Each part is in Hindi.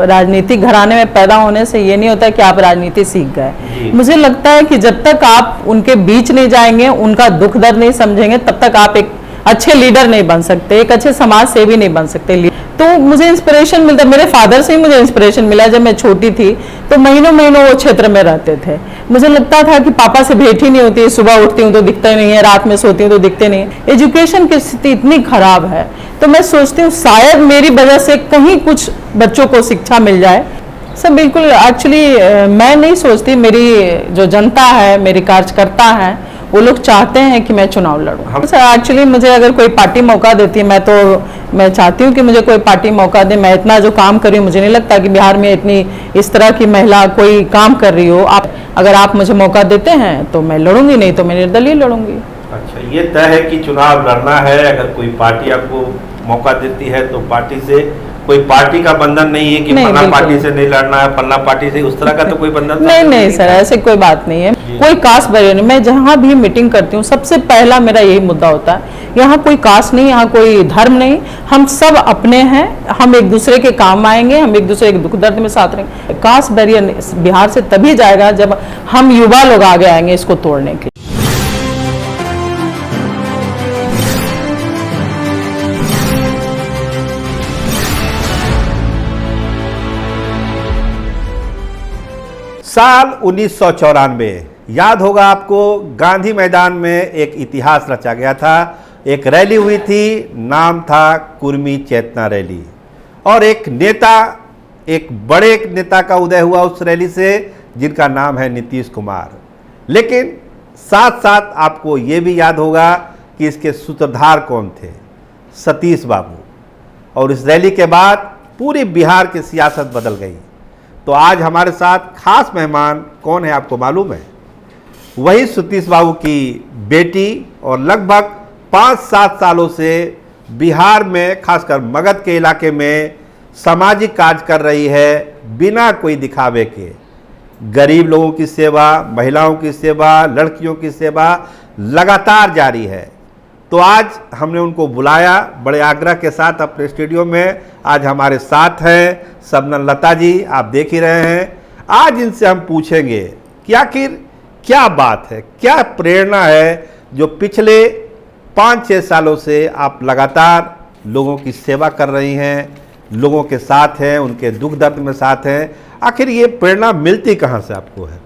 राजनीतिक घराने में पैदा होने से ये नहीं होता कि आप राजनीति सीख गए। मुझे लगता है कि जब तक आप उनके बीच नहीं जाएंगे, उनका दुख दर्द नहीं समझेंगे, तब तक आप एक अच्छे लीडर नहीं बन सकते, एक अच्छे समाज सेवी नहीं बन सकते। तो मुझे इंस्पिरेशन मिलता, मेरे फादर से ही मुझे इंस्पिरेशन मिला। जब मैं छोटी थी तो महीनों महीनों वो क्षेत्र में रहते थे। मुझे लगता था कि पापा से भेंट ही नहीं होती, सुबह उठती हूँ तो दिखते नहीं है, रात में सोती हूँ तो दिखते नहीं है। एजुकेशन की स्थिति इतनी खराब है, तो मैं सोचती हूँ शायद मेरी वजह से कहीं कुछ बच्चों को शिक्षा मिल जाए। सर बिल्कुल, एक्चुअली मैं नहीं सोचती, मेरी जो जनता है, मेरे कार्यकर्ता हैं, वो लोग चाहते हैं कि मैं चुनाव लड़ूं। सर एक्चुअली मुझे अगर कोई पार्टी मौका देती है, मैं चाहती हूँ कि मुझे कोई पार्टी मौका दे। मैं इतना जो काम कर रही हूँ, मुझे नहीं लगता कि बिहार में इतनी इस तरह की महिला कोई काम कर रही हो। अगर आप मुझे मौका देते हैं तो मैं लड़ूंगी, नहीं तो मैं निर्दलीय लड़ूंगी। अच्छा, ये तय है कि चुनाव लड़ना है। अगर कोई पार्टी आपको मौका देती है तो पार्टी से कोई पार्टी का बंधन नहीं है कि फलना पार्टी से नहीं लड़ना है, फलना पार्टी से, उस तरह का तो कोई बंधन नहीं सर, ऐसे कोई बात नहीं है। कोई कास्ट बैरियर नहीं। मैं जहाँ भी मीटिंग करती हूँ, सबसे पहला मेरा यही मुद्दा होता है, यहाँ कोई कास्ट नहीं, यहाँ कोई धर्म नहीं, हम सब अपने हैं, हम एक दूसरे के काम आएंगे, हम एक दूसरे के दुख दर्द में साथ रहेंगे। कास्ट बैरियर बिहार से तभी जाएगा जब हम युवा लोग आगे आएंगे इसको तोड़ने के। साल 1994 याद होगा आपको, गांधी मैदान में एक इतिहास रचा गया था। एक रैली हुई थी, नाम था कुर्मी चेतना रैली, और एक बड़े नेता का उदय हुआ उस रैली से, जिनका नाम है नीतीश कुमार। लेकिन साथ साथ आपको ये भी याद होगा कि इसके सूत्रधार कौन थे, सतीश बाबू। और इस रैली के बाद पूरी बिहार की सियासत बदल गई। तो आज हमारे साथ खास मेहमान कौन है आपको मालूम है? वही सतीश बाबू की बेटी, और लगभग 5-7 सालों से बिहार में, खासकर मगध के इलाके में सामाजिक कार्य कर रही है, बिना कोई दिखावे के। गरीब लोगों की सेवा, महिलाओं की सेवा, लड़कियों की सेवा लगातार जारी है। तो आज हमने उनको बुलाया बड़े आग्रह के साथ अपने स्टूडियो में। आज हमारे साथ हैं शबनम लता जी, आप देख ही रहे हैं। आज इनसे हम पूछेंगे कि आखिर क्या बात है, क्या प्रेरणा है जो पिछले 5-6 सालों से आप लगातार लोगों की सेवा कर रही हैं, लोगों के साथ हैं, उनके दुख दर्द में साथ हैं। आखिर ये प्रेरणा मिलती कहाँ से आपको है?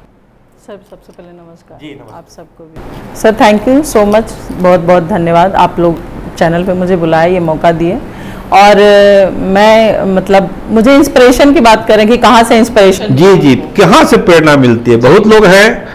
सर सबसे पहले नमस्कार जी। आप सबको भी sir thank you so much, बहुत बहुत धन्यवाद। आप लोग चैनल पे मुझे बुलाया, ये मौका दिए। और मैं मतलब मुझे इंस्पिरेशन की बात करें कि कहाँ से इंस्पिरेशन, जी कहाँ से प्रेरणा मिलती है? बहुत लोग हैं,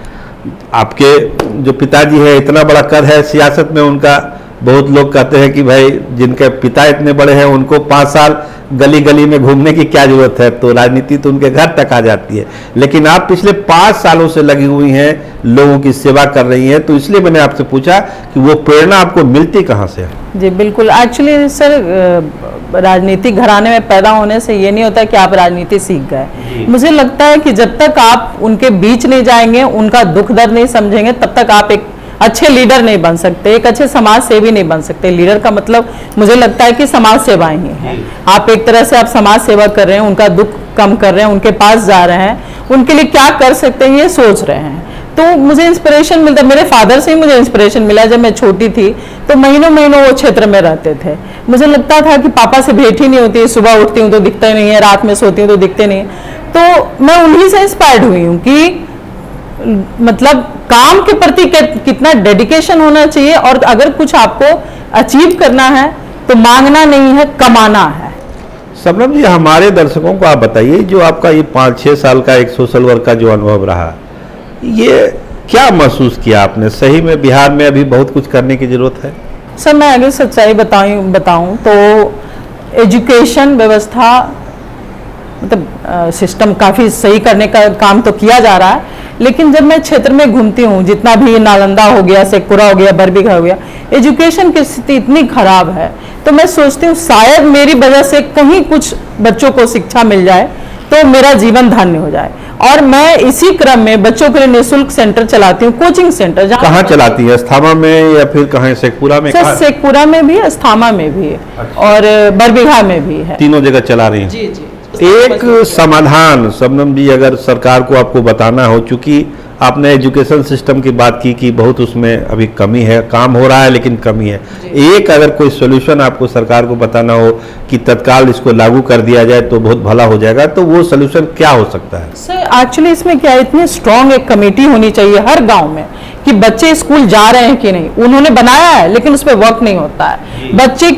आपके जो पिताजी है, इतना बड़ा कद है सियासत में उनका। बहुत लोग कहते हैं कि भाई जिनके पिता इतने बड़े हैं उनको 5 साल गली गली में घूमने की क्या जरूरत है, तो राजनीति तो उनके घर तक आ जाती है। लेकिन आप पिछले 5 सालों से लगी हुई हैं, लोगों की सेवा कर रही हैं, तो इसलिए मैंने आपसे पूछा कि वो प्रेरणा आपको मिलती कहाँ से है? जी बिल्कुल, एक्चुअली सर राजनीतिक घराने में पैदा होने से ये नहीं होता कि आप राजनीति सीख गए। मुझे लगता है कि जब तक आप उनके बीच नहीं जाएंगे, उनका दुख दर्द नहीं समझेंगे, तब तक आप एक अच्छे लीडर नहीं बन सकते, एक अच्छे समाज सेवी नहीं बन सकते। लीडर का मतलब मुझे लगता है कि समाज सेवाएं ही है। आप एक तरह से आप समाज सेवा कर रहे हैं, उनका दुख कम कर रहे हैं, उनके पास जा रहे हैं, उनके लिए क्या कर सकते हैं ये सोच रहे हैं। तो मुझे इंस्पिरेशन मिलता, मेरे फादर से ही मुझे इंस्पिरेशन मिला। जब मैं छोटी थी तो महीनों महीनों वो क्षेत्र में रहते थे। मुझे लगता था कि पापा से भेंट ही नहीं होती, सुबह उठती हूँ तो दिखते नहीं है, रात में सोती हूँ तो दिखते नहीं। तो मैं उन्हीं से इंस्पायर्ड हुई हूँ कि मतलब काम के प्रति कितना डेडिकेशन होना चाहिए, और अगर कुछ आपको अचीव करना है तो मांगना नहीं है, कमाना है। शबनम जी, हमारे दर्शकों को आप बताइए, जो आपका ये 5-6 साल का एक सोशल वर्क का जो अनुभव रहा, ये क्या महसूस किया आपने? सही में बिहार में अभी बहुत कुछ करने की जरूरत है? सर मैं अगर सच्चाई बताऊं तो एजुकेशन व्यवस्था मतलब सिस्टम काफ़ी सही करने का काम तो किया जा रहा है, लेकिन जब मैं क्षेत्र में घूमती हूँ, जितना भी नालंदा हो गया, शेखपुरा हो गया, बरबीघा हो गया, एजुकेशन की स्थिति इतनी खराब है, तो मैं सोचती हूँ शायद मेरी वजह से कहीं कुछ बच्चों को शिक्षा मिल जाए तो मेरा जीवन धन्य हो जाए। और मैं इसी क्रम में बच्चों के लिए निःशुल्क सेंटर चलाती हूँ, कोचिंग सेंटर। कहाँ चलाती है? अस्थामा में या फिर कहाँ? शेखपुरा में? शेखपुरा में भी, अस्थामा में भी, और बरबीघा में भी है। तीनों जगह चला रही हैं? जी जी। एक समाधान शबनम जी, अगर सरकार को आपको बताना हो, चूंकि आपने एजुकेशन सिस्टम की बात की कि बहुत उसमें अभी कमी है, काम हो रहा है लेकिन कमी है, एक अगर कोई सोल्यूशन आपको सरकार को बताना हो कि तत्काल इसको लागू कर दिया जाए तो बहुत भला हो जाएगा, तो वो सोल्यूशन क्या हो सकता है? सर एक्चुअली इसमें क्या है, इतनी स्ट्रांग एक कमेटी होनी चाहिए हर गांव में कि बच्चे स्कूल जा रहे हैं कि नहीं। उन्होंने बनाया है लेकिन उस पर वर्क नहीं होता है। बच्चे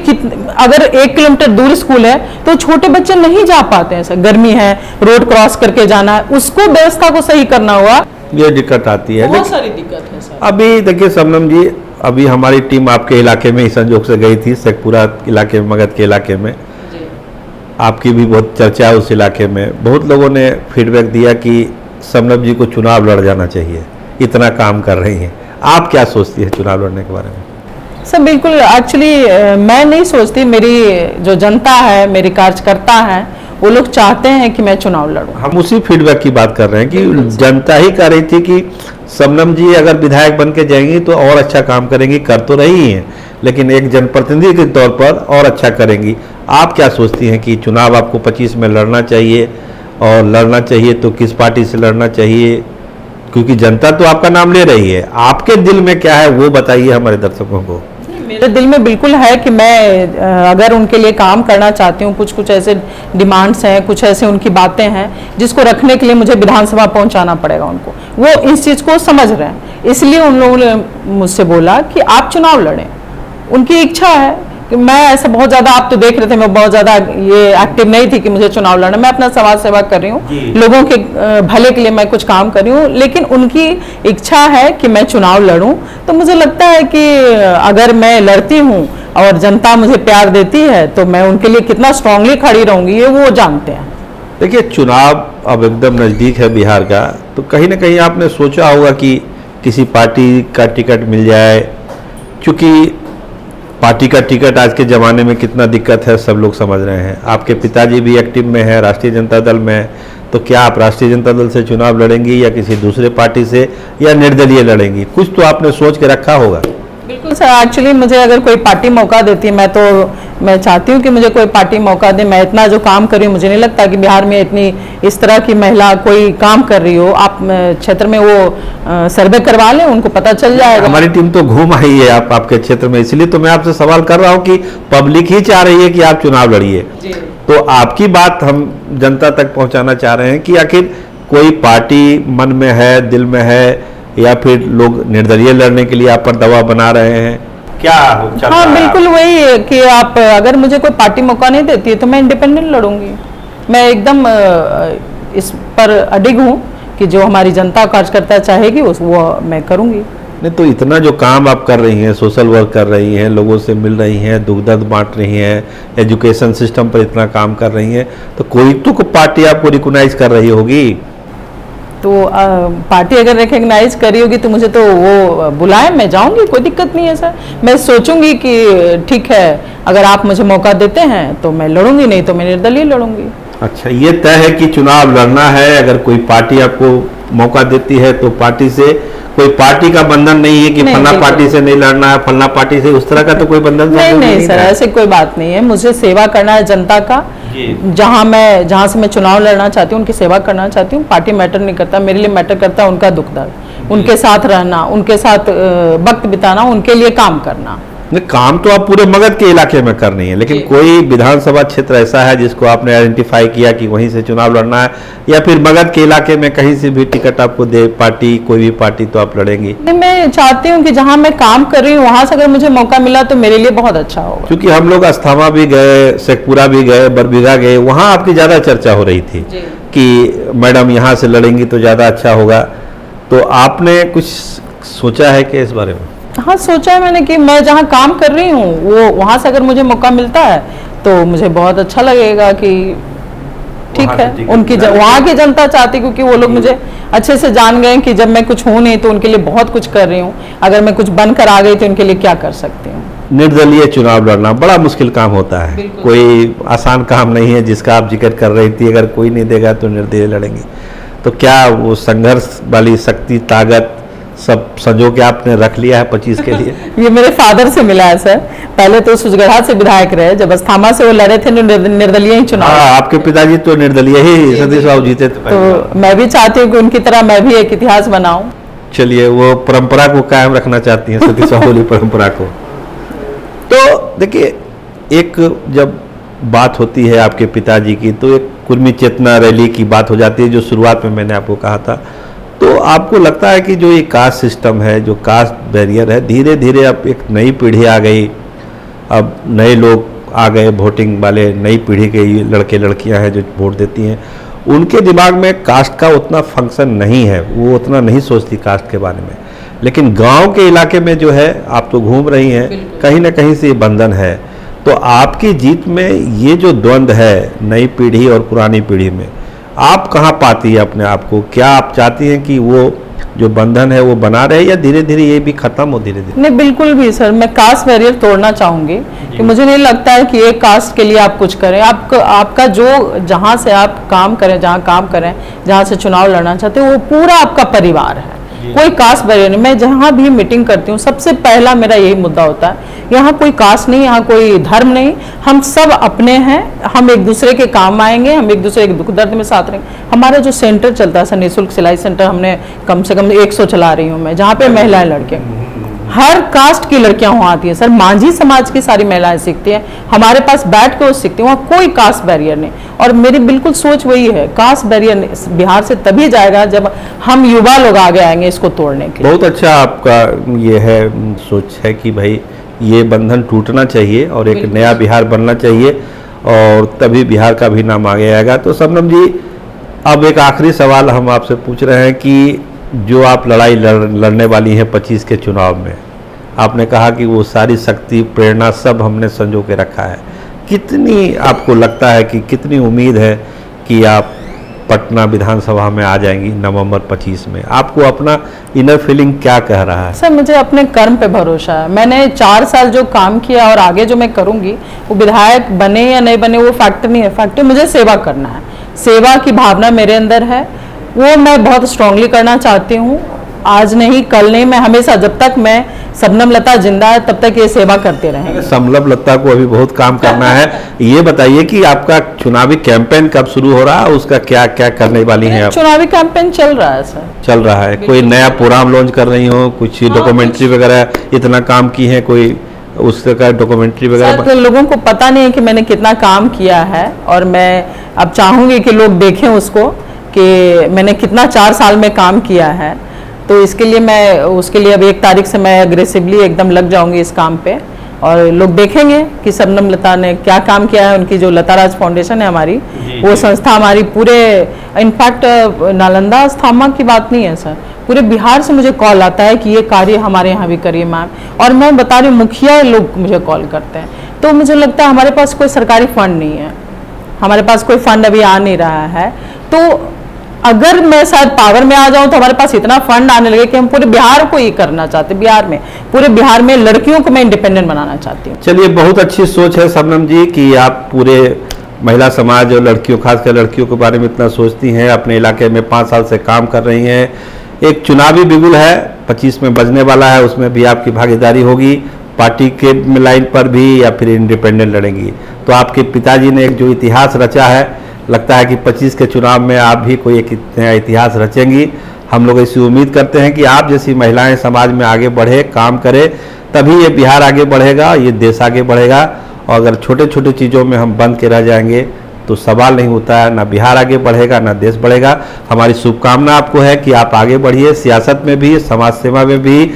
अगर 1 किलोमीटर दूर स्कूल है तो छोटे बच्चे नहीं जा पाते हैं सर, गर्मी है, रोड क्रॉस करके जाना है, उसको व्यवस्था को सही करना हुआ, ये दिक्कत आती है। बहुत सारी दिक्कत है सर। अभी देखिए शबनम जी, अभी हमारी टीम आपके इलाके में ही संजोग से गई थी, शेखपुरा इलाके में, मगध के इलाके में। आपकी भी बहुत चर्चा है उस इलाके में। बहुत लोगों ने फीडबैक दिया कि शबनम जी को चुनाव लड़ जाना चाहिए, इतना काम कर रही हैं। आप क्या सोचती है चुनाव लड़ने के बारे में? सर बिल्कुल, एक्चुअली मैं नहीं सोचती, मेरी जो जनता है, मेरे कार्यकर्ता हैं, वो लोग चाहते हैं कि मैं चुनाव लड़ूं। हम उसी फीडबैक की बात कर रहे हैं कि जनता ही कह रही थी कि शबनम जी अगर विधायक बन के जाएंगी तो और अच्छा काम करेंगी, कर तो रही हैं लेकिन एक जनप्रतिनिधि के तौर पर और अच्छा करेंगी। आप क्या सोचती हैं कि चुनाव आपको 25 में लड़ना चाहिए, और लड़ना चाहिए तो किस पार्टी से लड़ना चाहिए? क्योंकि जनता तो आपका नाम ले रही है, आपके दिल में क्या है वो बताइए हमारे दर्शकों को। मेरे दिल में बिल्कुल है कि मैं अगर उनके लिए काम करना चाहती हूँ, कुछ कुछ ऐसे डिमांड्स हैं, कुछ ऐसे उनकी बातें हैं जिसको रखने के लिए मुझे विधानसभा पहुंचाना पड़ेगा उनको। वो इस चीज़ को समझ रहे हैं, इसलिए उन लोगों ने मुझसे बोला कि आप चुनाव लड़ें। उनकी इच्छा है कि मैं ऐसा बहुत ज़्यादा, आप तो देख रहे थे मैं बहुत ज़्यादा ये एक्टिव नहीं थी कि मुझे चुनाव लड़ना। मैं अपना समाज सेवा कर रही हूँ, लोगों के भले के लिए मैं कुछ काम कर रही हूँ, लेकिन उनकी इच्छा है कि मैं चुनाव लड़ूं। तो मुझे लगता है कि अगर मैं लड़ती हूँ और जनता मुझे प्यार देती है तो मैं उनके लिए कितना स्ट्रांगली खड़ी रहूंगी ये वो जानते हैं। देखिए चुनाव अब एकदम नज़दीक है बिहार का, तो कहीं ना कहीं आपने सोचा होगा कि किसी पार्टी का टिकट मिल जाए, क्योंकि पार्टी का टिकट आज के ज़माने में कितना दिक्कत है सब लोग समझ रहे हैं। आपके पिताजी भी एक्टिव में है, राष्ट्रीय जनता दल में है, तो क्या आप राष्ट्रीय जनता दल से चुनाव लड़ेंगी या किसी दूसरे पार्टी से, या निर्दलीय लड़ेंगी? कुछ तो आपने सोच के रखा होगा। बिल्कुल सर, एक्चुअली मुझे अगर कोई पार्टी मौका देती है, मैं चाहती हूँ कि मुझे कोई पार्टी मौका दे। मैं इतना जो काम कर रही हूँ, मुझे नहीं लगता कि बिहार में इतनी इस तरह की महिला कोई काम कर रही हो। आप क्षेत्र में वो सर्वे करवा लें, उनको पता चल जाएगा। हमारी टीम तो घूम आई है आपके क्षेत्र में, इसलिए तो मैं आपसे सवाल कर रहा हूँ कि पब्लिक ही चाह रही है कि आप चुनाव लड़िए, तो आपकी बात हम जनता तक पहुँचाना चाह रहे हैं कि आखिर कोई पार्टी मन में है, दिल में है, या फिर लोग निर्दलीय लड़ने के लिए आप पर दबाव बना रहे हैं, क्या चल रहा है? हाँ बिल्कुल वही है कि आप अगर मुझे कोई पार्टी मौका नहीं देती है तो मैं इंडिपेंडेंट लड़ूंगी। मैं एकदम इस पर अडिग हूँ कि जो हमारी जनता कार्यकर्ता चाहेगी वो मैं करूंगी। नहीं तो इतना जो काम आप कर रही हैं, सोशल वर्क कर रही हैं, लोगों से मिल रही हैं, दुख दर्द बांट रही हैं, एजुकेशन सिस्टम पर इतना काम कर रही हैं, तो कोई तो पार्टी आपको रिकॉग्नाइज कर रही होगी। तो पार्टी अगर रिकग्नाइज करी होगी तो मुझे तो वो बुलाए, मैं जाऊंगी, कोई दिक्कत नहीं है सर। मैं सोचूंगी कि ठीक है अगर आप मुझे मौका देते हैं तो मैं लड़ूंगी, नहीं तो मैं निर्दलीय लड़ूंगी। अच्छा, ये तय है कि चुनाव लड़ना है, अगर कोई पार्टी आपको मौका देती है तो पार्टी से, कोई पार्टी का बंधन नहीं है कि फलना पार्टी से नहीं लड़ना है, फलना पार्टी से, उस तरह का तो कोई बंधन नहीं सर, ऐसे कोई बात नहीं है। मुझे सेवा करना है जनता का, जहाँ से मैं चुनाव लड़ना चाहती हूँ उनकी सेवा करना चाहती हूँ। पार्टी मैटर नहीं करता, मेरे लिए मैटर करता है उनका दुख दर्द, उनके साथ रहना, उनके साथ वक्त बिताना, उनके लिए काम करना। काम तो आप पूरे मगध के इलाके में कर रही है, लेकिन कोई विधानसभा क्षेत्र ऐसा है जिसको आपने आइडेंटिफाई किया कि वहीं से चुनाव लड़ना है, या फिर मगध के इलाके में कहीं से भी टिकट आपको दे पार्टी, कोई भी पार्टी, तो आप लड़ेंगी? मैं चाहती हूँ कि जहाँ मैं काम कर रही हूँ वहां से अगर मुझे मौका मिला तो मेरे लिए बहुत अच्छा होगा। क्योंकि हम लोग अस्थामा भी गए, शेखपुरा भी गए, बरबीघा गए, वहाँ आपकी ज्यादा चर्चा हो रही थी कि मैडम यहाँ से लड़ेंगी तो ज्यादा अच्छा होगा। तो आपने कुछ सोचा है कि इस बारे में? हाँ सोचा है मैंने कि मैं जहाँ काम कर रही हूँ वो वहाँ से अगर मुझे मौका मिलता है तो मुझे बहुत अच्छा लगेगा कि ठीक है, उनकी वहाँ की जनता चाहती, क्योंकि वो लोग मुझे अच्छे से जान गए कि जब मैं कुछ हूँ नहीं तो उनके लिए बहुत कुछ कर रही हूँ, अगर मैं कुछ बनकर आ गई तो उनके लिए क्या कर सकती हूँ। निर्दलीय चुनाव लड़ना बड़ा मुश्किल काम होता है, कोई आसान काम नहीं है जिसका आप जिक्र कर रही थी। अगर कोई नहीं देगा तो निर्दलीय लड़ेंगे, तो क्या वो संघर्ष वाली शक्ति, ताकत सब संजो के आपने रख लिया है 25 के लिए? ये मेरे फादर से मिला है सर। पहले तो सुजगढ़ा से विधायक रहे, जब अस्थामा से वो लड़े थे निर्दलीय ही चुनाव। आपके पिताजी तो निर्दलीय ही सतीश बाबू जीते थे। तो मैं भी चाहती हूँ कि उनकी तरह मैं भी एक इतिहास बनाऊं। चलिए, वो परंपरा को कायम रखना चाहती हैं, सतीश बाबू परंपरा को। तो देखिए, एक जब बात होती है आपके पिताजी की, तो एक कुर्मी चेतना रैली की बात हो जाती है, जो शुरुआत में मैंने आपको कहा था। तो आपको लगता है कि जो ये कास्ट सिस्टम है, जो कास्ट बैरियर है, धीरे धीरे अब एक नई पीढ़ी आ गई, अब नए लोग आ गए वोटिंग वाले, नई पीढ़ी के लड़के लड़कियां हैं जो वोट देती हैं, उनके दिमाग में कास्ट का उतना फंक्शन नहीं है, वो उतना नहीं सोचती कास्ट के बारे में। लेकिन गांव के इलाके में जो है, आप तो घूम रही हैं, कहीं ना कहीं से ये बंधन है। तो आपकी जीत में ये जो द्वंद्व है नई पीढ़ी और पुरानी पीढ़ी में, आप कहाँ पाती है अपने आप को? क्या आप चाहती हैं कि वो जो बंधन है वो बना रहे, या धीरे धीरे ये भी खत्म हो? धीरे धीरे नहीं, बिल्कुल भी सर, मैं कास्ट बैरियर तोड़ना चाहूंगी कि मुझे नहीं लगता है कि एक कास्ट के लिए आप कुछ करें। आपका जो जहां से आप काम करें, जहां काम करें, जहां से चुनाव लड़ना चाहते हो, वो पूरा आपका परिवार है, कोई कास्ट बैरियर नहीं। मैं जहां भी मीटिंग करती हूँ, सबसे पहला मेरा यही मुद्दा होता है, यहाँ कोई कास्ट नहीं, यहाँ कोई धर्म नहीं, हम सब अपने हैं, हम एक दूसरे के काम आएंगे, हम एक दूसरे के दुख दर्द में साथ रहेंगे। हमारा जो सेंटर चलता है सर, निःशुल्क सिलाई सेंटर, हमने कम से कम 100 चला रही हूँ मैं, जहाँ पे महिलाएं लड़के, हर कास्ट की लड़कियां वहाँ आती हैं सर। मांझी समाज की सारी महिलाएं सीखती हैं, हमारे पास बैठ के वो सीखती हैं, वहाँ कोई कास्ट बैरियर नहीं। और मेरी बिल्कुल सोच वही है, कास्ट बैरियर बिहार से तभी जाएगा जब हम युवा लोग आगे आएंगे इसको तोड़ने के लिए। बहुत अच्छा आपका ये है सोच है कि भाई ये बंधन टूटना चाहिए और एक नया बिहार बनना चाहिए, और तभी बिहार का भी नाम आगे आएगा। तो शबनम जी, अब एक आखिरी सवाल हम आपसे पूछ रहे हैं कि जो आप लड़ाई लड़ने वाली हैं 25 के चुनाव में, आपने कहा कि वो सारी शक्ति प्रेरणा सब हमने संजो के रखा है। कितनी आपको लगता है कि कितनी उम्मीद है कि आप पटना विधानसभा में आ जाएंगी नवंबर 25 में? आपको अपना इनर फीलिंग क्या कह रहा है? सर, मुझे अपने कर्म पे भरोसा है। मैंने 4 साल जो काम किया और आगे जो मैं करूंगी, वो विधायक बने या नहीं बने वो फैक्टर नहीं है। फैक्टर मुझे सेवा करना है, सेवा की भावना मेरे अंदर है, वो मैं बहुत स्ट्रांगली करना चाहती हूँ। आज नहीं, कल नहीं, मैं हमेशा, जब तक मैं शबनम लता जिंदा है तब तक ये सेवा करते रहेंगे। शबनम लता को अभी बहुत काम करना है। ये बताइए कि आपका चुनावी कैंपेन कब शुरू हो रहा है, उसका क्या क्या करने वाली हैं आप? चुनावी कैंपेन चल रहा है सर। चल रहा है। कोई नया प्रोग्राम लॉन्च कर रही हो, कुछ डॉक्यूमेंट्री वगैरह, इतना काम की है, कोई उसका डॉक्यूमेंट्री वगैरह? तो लोगों को पता नहीं है कि मैंने कितना काम किया है, और मैं अब चाहूंगी कि लोग देखें उसको कि मैंने कितना 4 साल में काम किया है। तो इसके लिए मैं, उसके लिए अब 1 तारीख से मैं अग्रेसिवली एकदम लग जाऊंगी इस काम पे, और लोग देखेंगे कि शबनम लता ने क्या काम किया है। उनकी जो लता राज फाउंडेशन है हमारी, वो संस्था हमारी पूरे, इनफैक्ट नालंदा अस्थामा की बात नहीं है सर, पूरे बिहार से मुझे कॉल आता है कि ये कार्य हमारे यहाँ भी करिए मैम। और मैं बता रही हूँ, मुखिया लोग मुझे कॉल करते हैं। तो मुझे लगता है हमारे पास कोई सरकारी फंड नहीं है, हमारे पास कोई फंड अभी आ नहीं रहा है। तो अगर मैं शायद पावर में आ जाऊं तो हमारे पास इतना फंड आने लगे कि हम पूरे बिहार को ये करना चाहते हैं। बिहार में, पूरे बिहार में लड़कियों को मैं इंडिपेंडेंट बनाना चाहती हूँ। चलिए, बहुत अच्छी सोच है शबनम जी कि आप पूरे महिला समाज और लड़कियों, खासकर लड़कियों के बारे में इतना सोचती हैं। अपने इलाके में 5 साल से काम कर रही हैं। एक चुनावी बिगुल है 25 में बजने वाला है, उसमें भी आपकी भागीदारी होगी, पार्टी के लाइन पर भी, या फिर इंडिपेंडेंट लड़ेंगी। तो आपके पिताजी ने एक जो इतिहास रचा है, लगता है कि 25 के चुनाव में आप भी कोई एक नया इतिहास रचेंगी। हम लोग ऐसी उम्मीद करते हैं कि आप जैसी महिलाएं समाज में आगे बढ़े, काम करें, तभी ये बिहार आगे बढ़ेगा, ये देश आगे बढ़ेगा। और अगर छोटे छोटे चीज़ों में हम बंद के रह जाएंगे तो सवाल नहीं होता है, ना बिहार आगे बढ़ेगा, ना देश बढ़ेगा। हमारी शुभकामना आपको है कि आप आगे बढ़िए, सियासत में भी, समाज सेवा में भी।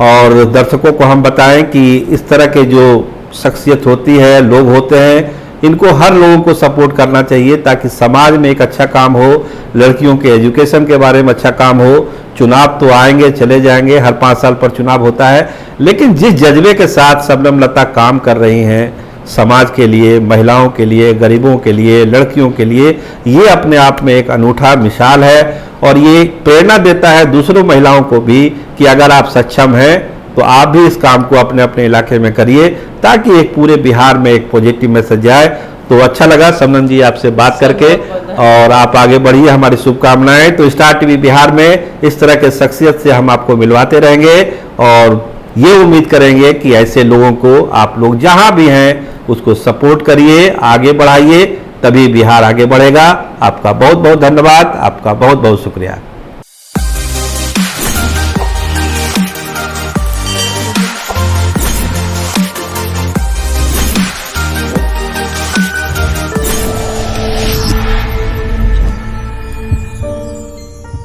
और दर्शकों को हम बताएं कि इस तरह के जो शख्सियत होती है, लोग होते हैं, इनको हर लोगों को सपोर्ट करना चाहिए, ताकि समाज में एक अच्छा काम हो, लड़कियों के एजुकेशन के बारे में अच्छा काम हो। चुनाव तो आएंगे चले जाएंगे, हर 5 साल पर चुनाव होता है, लेकिन जिस जज्बे के साथ शबनम लता काम कर रही हैं समाज के लिए, महिलाओं के लिए, गरीबों के लिए, लड़कियों के लिए, ये अपने आप में एक अनूठा मिसाल है। और ये प्रेरणा देता है दूसरों महिलाओं को भी कि अगर आप सक्षम हैं तो आप भी इस काम को अपने अपने इलाके में करिए, ताकि एक पूरे बिहार में एक पॉजिटिव मैसेज जाए। तो अच्छा लगा शबनम जी आपसे बात करके, और आप आगे बढ़िए, हमारी शुभकामनाएं। तो स्टार टीवी बिहार में इस तरह के शख्सियत से हम आपको मिलवाते रहेंगे, और ये उम्मीद करेंगे कि ऐसे लोगों को आप लोग जहां भी हैं उसको सपोर्ट करिए, आगे बढ़ाइए, तभी बिहार आगे बढ़ेगा। आपका बहुत बहुत धन्यवाद, आपका बहुत बहुत शुक्रिया।